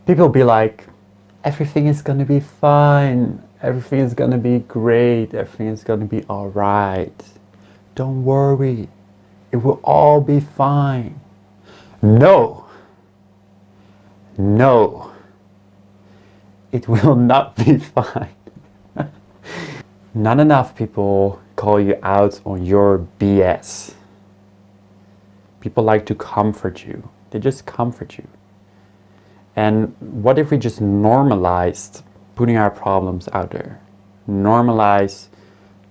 People be like, everything is gonna be fine, everything is gonna be great, everything is gonna be alright. Don't worry, it will all be fine. No, no, it will not be fine. Not enough people call you out on your BS. People like to comfort you. They just comfort you. And what if we just normalized putting our problems out there? Normalize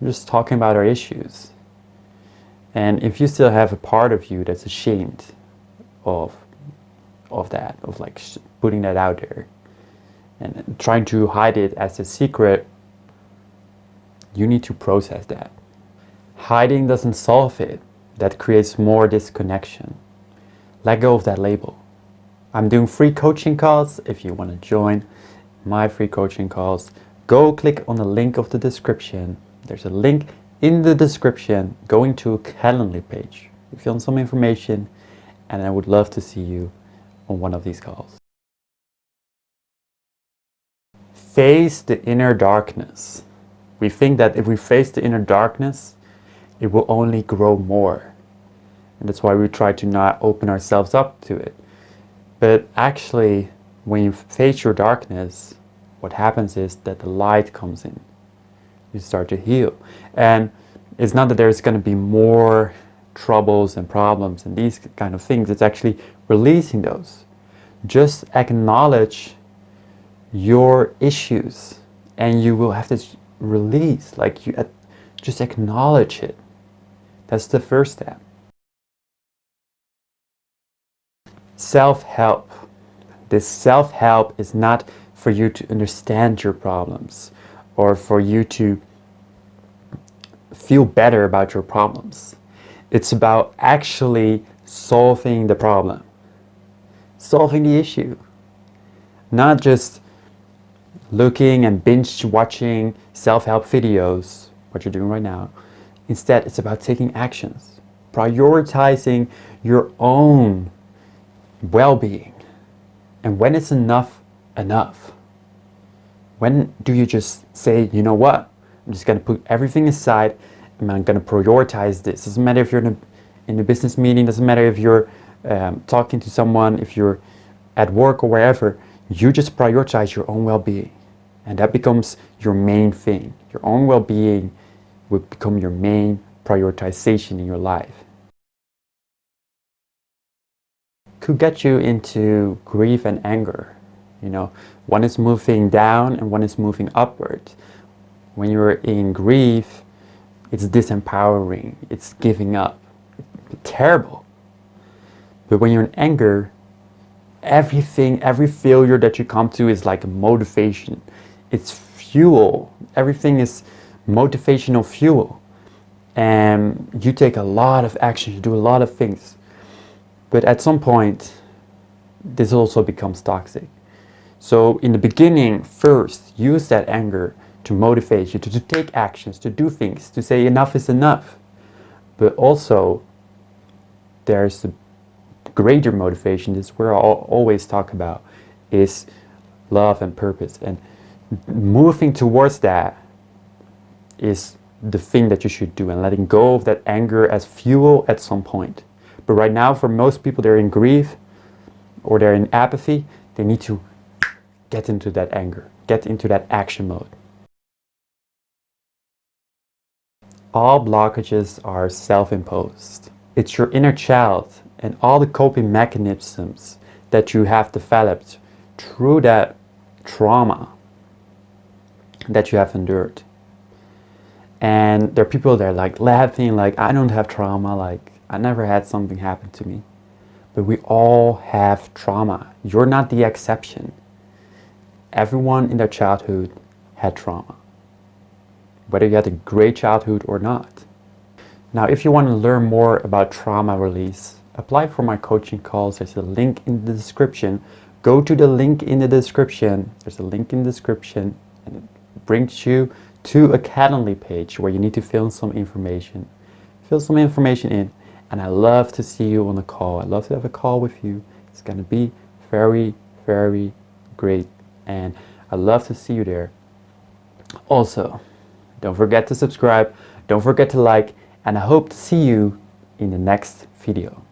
just talking about our issues. And if you still have a part of you that's ashamed of that, of like putting that out there and trying to hide it as a secret, you need to process that. Hiding doesn't solve it. That creates more disconnection. Let go of that label. I'm doing free coaching calls. If you want to join my free coaching calls, go click on the link of the description. There's a link in the description going to a Calendly page. You fill in some information, and I would love to see you on one of these calls. Face the inner darkness. We think that if we face the inner darkness, it will only grow more. And that's why we try to not open ourselves up to it. But actually, when you face your darkness, what happens is that the light comes in. You start to heal. And it's not that there's going to be more troubles and problems and these kind of things. It's actually releasing those. Just acknowledge your issues and you will have this release. Like you just acknowledge it. That's the first step. Self-help. This self-help is not for you to understand your problems or for you to feel better about your problems. It's about actually solving the problem, solving the issue. Not just looking and binge watching self-help videos, what you're doing right now. Instead, it's about taking actions, prioritizing your own well-being. And when it's enough, enough. When do you just say, you know what, I'm just going to put everything aside and I'm going to prioritize this. Doesn't matter if you're in a business meeting, doesn't matter if you're talking to someone, if you're at work or wherever, you just prioritize your own well-being. And that becomes your main thing. Your own well-being will become your main prioritization in your life. Could get you into grief and anger. You know, one is moving down and one is moving upward. When you're in grief, it's disempowering, it's giving up. It's terrible. But when you're in anger, everything, every failure that you come to is like a motivation. It's fuel. Everything is motivational fuel. And you take a lot of action, you do a lot of things. But at some point, this also becomes toxic. So in the beginning, first, use that anger to motivate you to take actions, to do things, to say enough is enough. But also, there's a greater motivation, this is where I always talk about, is love and purpose. And moving towards that is the thing that you should do, and letting go of that anger as fuel at some point. But right now, for most people, they're in grief or they're in apathy. They need to get into that anger, get into that action mode. All blockages are self-imposed. It's your inner child and all the coping mechanisms that you have developed through that trauma that you have endured. And there are people that are like laughing, like, I don't have trauma, like, I never had something happen to me. But we all have trauma. You're not the exception. Everyone in their childhood had trauma, whether you had a great childhood or not. Now, if you want to learn more about trauma release, apply for my coaching calls. There's a link in the description. Go to the link in the description. There's a link in the description, and it brings you to a Calendly page where you need to fill in some information. Fill some information in, and I love to see you on the call. I love to have a call with you. It's going to be very, very great, and I'd love to see you there. Also, don't forget to subscribe, don't forget to like, and I hope to see you in the next video.